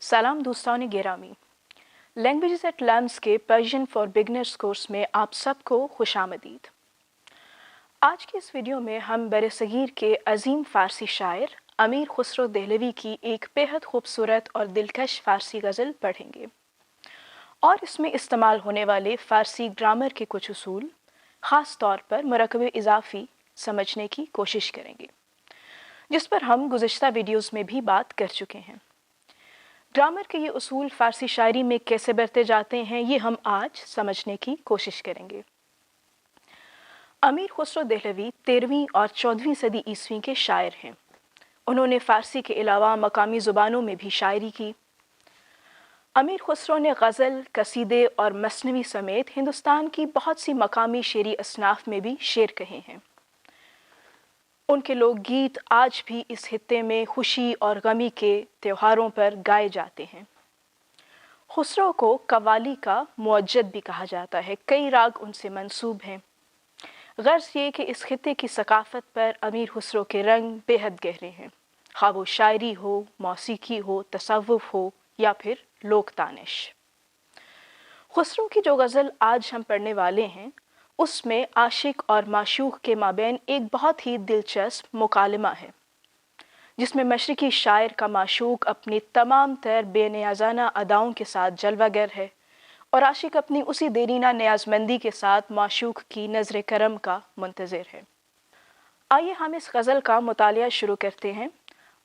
सलाम दोस्तान गिरामी। Languages eight lamps के पर्शियन फॉर बिगनर्स कोर्स में आप सबको खुशामदीद। आज की इस वीडियो में हम बरसगीर के अजीम फ़ारसी शायर अमीर खुसरो देहलवी की एक बेहद खूबसूरत और दिलकश फ़ारसी गज़ल पढ़ेंगे और इसमें इस्तेमाल होने वाले फ़ारसी ग्रामर के कुछ उसूल, ख़ास तौर पर मरकब इज़ाफ़ी समझने की कोशिश करेंगे, जिस पर हम गुज़िश्ता वीडियोज़ में भी बात कर चुके हैं। ग्रामर के ये उसूल फ़ारसी शायरी में कैसे बरते जाते हैं, ये हम आज समझने की कोशिश करेंगे। अमीर खुसरो देहलवी 13वीं और 14वीं सदी ईस्वी के शायर हैं। उन्होंने फ़ारसी के अलावा मकामी ज़ुबानों में भी शायरी की। अमीर खुसरो ने गज़ल, कसीदे और मसनवी समेत हिंदुस्तान की बहुत सी मकामी शेरी असनाफ में भी शेर कहे हैं। उनके लोकगीत आज भी इस खित्ते में खुशी और गमी के त्योहारों पर गाए जाते हैं। खुसरो को कव्वाली का मुअज्जद भी कहा जाता है। कई राग उनसे मंसूब हैं। गर्ज ये कि इस खित्ते की सकाफ़त पर अमीर खुसरो के रंग बेहद गहरे हैं, ख़्वाह वो शायरी हो, मौसीकी हो, तसव्वुफ़ हो या फिर लोक तानिश। खुसरो की जो गज़ल आज हम पढ़ने वाले हैं, उसमें आशिक और माशूक के माबैन एक बहुत ही दिलचस्प मुकालमा है, जिसमें मशरक़ी शायर का माशूक अपनी तमाम तर बेनियाज़ाना अदाओं के साथ जलवागर है और आशिक अपनी उसी देरीना न्याज़मंदी के साथ माशूक की नज़र करम का मुंतज़िर है। आइए हम इस गज़ल का मुतालिया शुरू करते हैं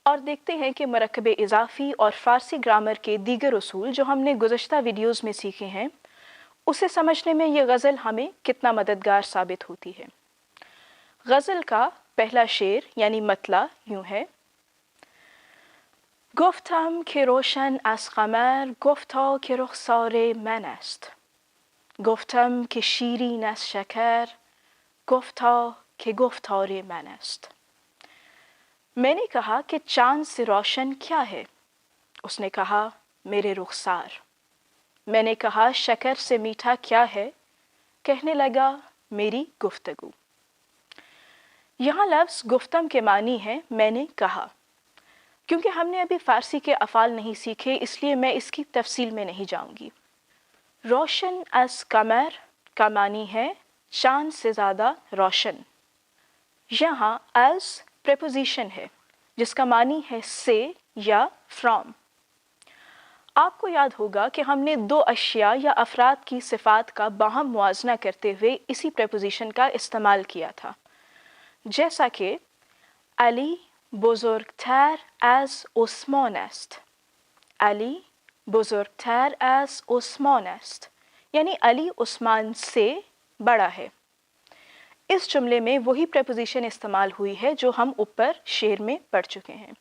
और देखते हैं कि मरकब इज़ाफ़ी और फ़ारसी ग्रामर के दीगर उसूल जो हमने गुज़श्ता वीडियोज़ में सीखे हैं, उसे समझने में ये गज़ल हमें कितना मददगार साबित होती है। गज़ल का पहला शेर यानी मतला यूँ है: گفتم که روشن از قمر گفتا که رخسار من است. گفتم که شیرین از شکر گفتا که گفتار من است. मैंने कहा कि चांद से रोशन क्या है? उसने कहा मेरे रुखसार। मैंने कहा शकर से मीठा क्या है? कहने लगा मेरी गुफ्तगू। यहाँ लफ्ज़ गुफ्तम के मानी है मैंने कहा। क्योंकि हमने अभी फ़ारसी के अफ़ाल नहीं सीखे, इसलिए मैं इसकी तफसील में नहीं जाऊंगी। रोशन अस कमर का मानी है चांद से ज़्यादा रोशन। यहाँ अस प्रेपोजिशन है जिसका मानी है से या फ्रॉम। आपको याद होगा कि हमने दो अशिया या अफराद की सिफ़ात का बाहम मुआजना करते हुए इसी प्रेपोजिशन का इस्तेमाल किया था, जैसा कि अली बुजुर्गतर از عثمان است. अली बुजुर्गतर از عثمان است, यानी अली उस्मान से बड़ा है। इस जुमले में वही प्रेपोजिशन इस्तेमाल हुई है जो हम ऊपर शेर में पढ़ चुके हैं।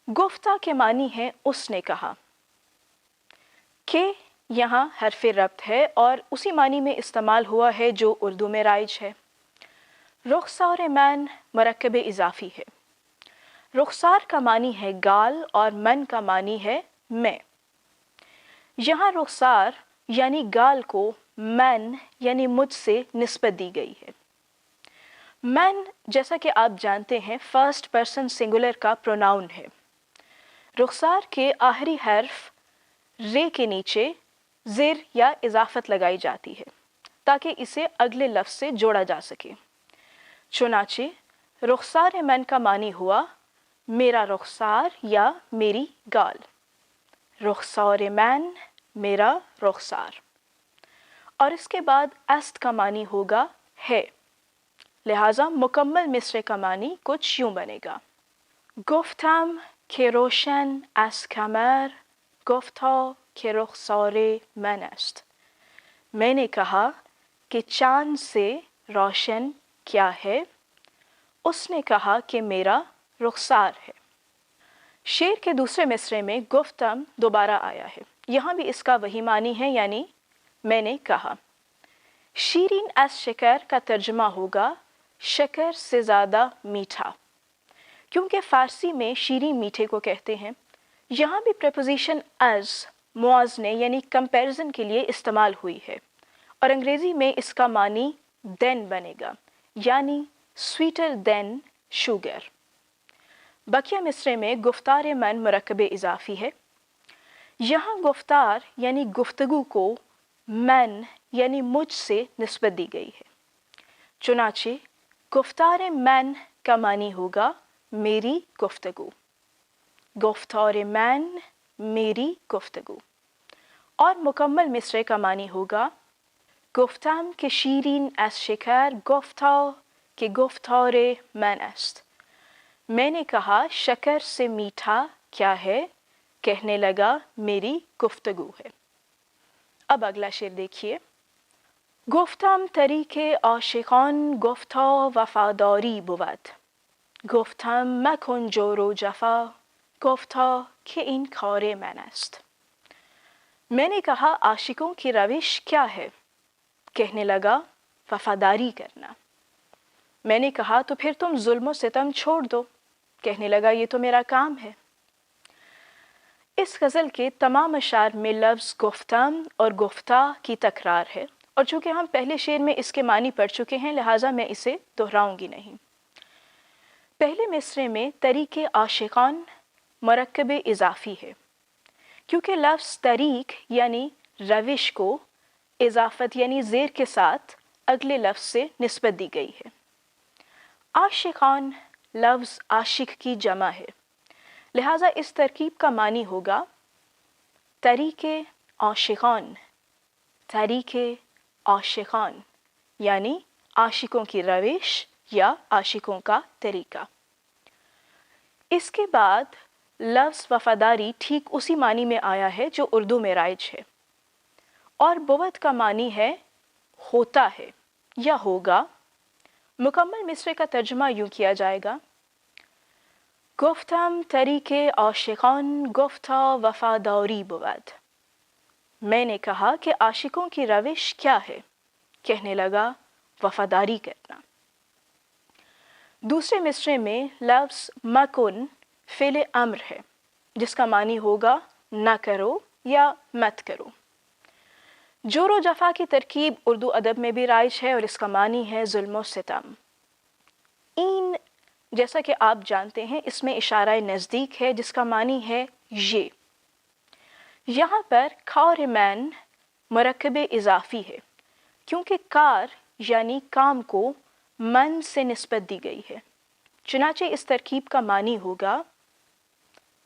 गुफ्ता के मानी है उसने कहा। के यहाँ हरफ़े रब्त है और उसी मानी में इस्तेमाल हुआ है जो उर्दू में राइज है। रुखसार मन मरकब इज़ाफ़ी है। रुखसार का मानी है गाल और मन का मानी है मैं। यहाँ रुखसार यानी गाल को मन यानी मुझसे निस्बत दी गई है। मन, जैसा कि आप जानते हैं, फर्स्ट पर्सन सिंगुलर का प्रोनाउन है। रुखसार के आखिरी हर्फ रे के नीचे ज़िर या इजाफत लगाई जाती है ताकि इसे अगले लफ्ज़ से जोड़ा जा सके। चुनाचे रुखसार मन का मानी हुआ मेरा रुखसार या मेरी गाल। रुखसार मन मेरा रुखसार। और इसके बाद अस्त का मानी होगा है, लिहाजा मुकम्मल मिसरे का मानी कुछ यूँ बनेगा: गुफ्तम के रोशन अस कमर गुफ्ता के रुखसार मन است। मैंने कहा कि चांद से रोशन क्या है? उसने कहा कि मेरा रुखसार है। शेर के दूसरे मिसरे में गुफ्तम दोबारा आया है। यहाँ भी इसका वही मानी है, यानी मैंने कहा। शीरीन अस शकर का तर्जुमा होगा शकर से ज़्यादा मीठा, क्योंकि फ़ारसी में शीरीन मीठे को कहते हैं। यहाँ भी प्रेपोजिशन अज मुआज़ने यानी कंपैरिजन के लिए इस्तेमाल हुई है और अंग्रेज़ी में इसका मानी देन बनेगा, यानी स्वीटर देन शुगर। बकिया मिसरे में गुफ्तार मन मरकब इज़ाफ़ी है। यहाँ गुफ्तार यानी गुफ्तगू को मैं यानी मुझ से निस्बत दी गई है। चुनाचे गुफ्तार मैं का मानी होगा मेरी गुफ्तगू, गुफ्तार मैं मेरी गुफ्तगू। और मुकम्मल मिसरे का मानी होगा गुफ्तम के शीरीन एस शिकर गुफ्ता के गुफ्तार मैं است। मैंने कहा शकर से मीठा क्या है, कहने लगा मेरी गुफ्तगू है। अब अगला शेर देखिए। गुफ्तम तरीके आशिकान गुफ्ता वफादारी बुवद, गुफ्तम मकन जोरो जफा गुफ्ता के इनकार मैं است। मैंने कहा आशिकों की रविश क्या है, कहने लगा वफादारी करना। मैंने कहा तो फिर तुम जुल्म सितम छोड़ दो, कहने लगा ये तो मेरा काम है। इस गज़ल के तमाम अशार में लफ्ज़ गुफ्तम और गुफ्ता की तकरार है, और चूँकि हम पहले शेर में इसके मानी पढ़ चुके हैं लिहाजा मैं इसे दोहराऊंगी नहीं। पहले मिसरे में तरीके आशिकान मरकब इजाफ़ी है, क्योंकि लफ्ज़ तरीक यानी रविश को इजाफत यानी ज़ेर के साथ अगले लफ्ज़ से निस्बत दी गई है। आशिकान लफ्ज़ आशिक की जमा है, लिहाजा इस तरकीब का मानी होगा तरीके आशिकान, तरीके आशिकान यानी आशिकों की रविश या आशिकों का तरीका। इसके बाद लफ्ज़ वफादारी ठीक उसी मानी में आया है जो उर्दू में राइज है, और बुवत का मानी है होता है या होगा। मुकम्मल मिसरे का तर्जुमा यूँ किया जाएगा गुफ्तम तरीके आशिकान गुफ्ता वफादारी बुवद। मैंने कहा कि आशिकों की रविश क्या है, कहने लगा वफादारी करना। दूसरे मिसरे में लफ्ज़ मकुन फ़िल अम्र है, जिसका मानी होगा न करो या मत करो। जोरो जफ़ा की तरकीब उर्दू अदब में भी राइज है और इसका मानी है जुल्म सितम। इन जैसा कि आप जानते हैं इसमें इशारा नज़दीक है जिसका मानी है ये। यहाँ पर कार मैन मरकब इजाफ़ी है, क्योंकि कार यानी काम को मन से निस्बत दी गई है। चुनाचे इस तरकीब का मानी होगा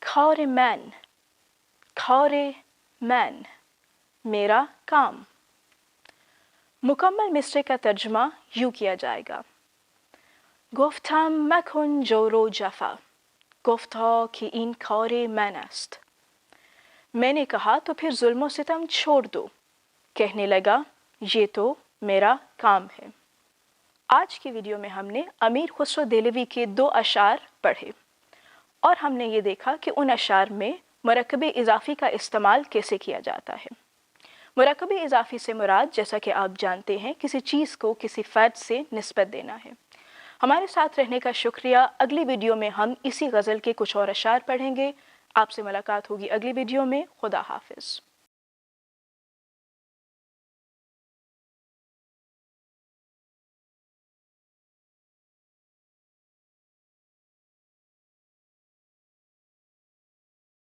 खार मैन मेरा काम। मुकम्मल मिसरे का तर्जुमा यूँ किया जाएगा गुफ्तम मकुन जोरो जफ़ा गुफ्ता की इनकार मैं است। मैंने कहा तो फिर जुल्म सितम छोड़ दो, कहने लगा ये तो मेरा काम है। आज की वीडियो में हमने अमीर खुसरो देहलवी के 2 अशार पढ़े और हमने ये देखा कि उन अशार में मरकब इजाफ़ी का इस्तेमाल कैसे किया जाता है। मरकब इजाफ़ी से मुराद जैसा कि आप जानते हैं किसी चीज़ को किसी फ़र्द से निस्बत देना है। हमारे साथ रहने का शुक्रिया। अगली वीडियो में हम इसी गज़ल के कुछ और अशार पढ़ेंगे। आपसे मुलाकात होगी अगली वीडियो में। खुदा हाफिज़।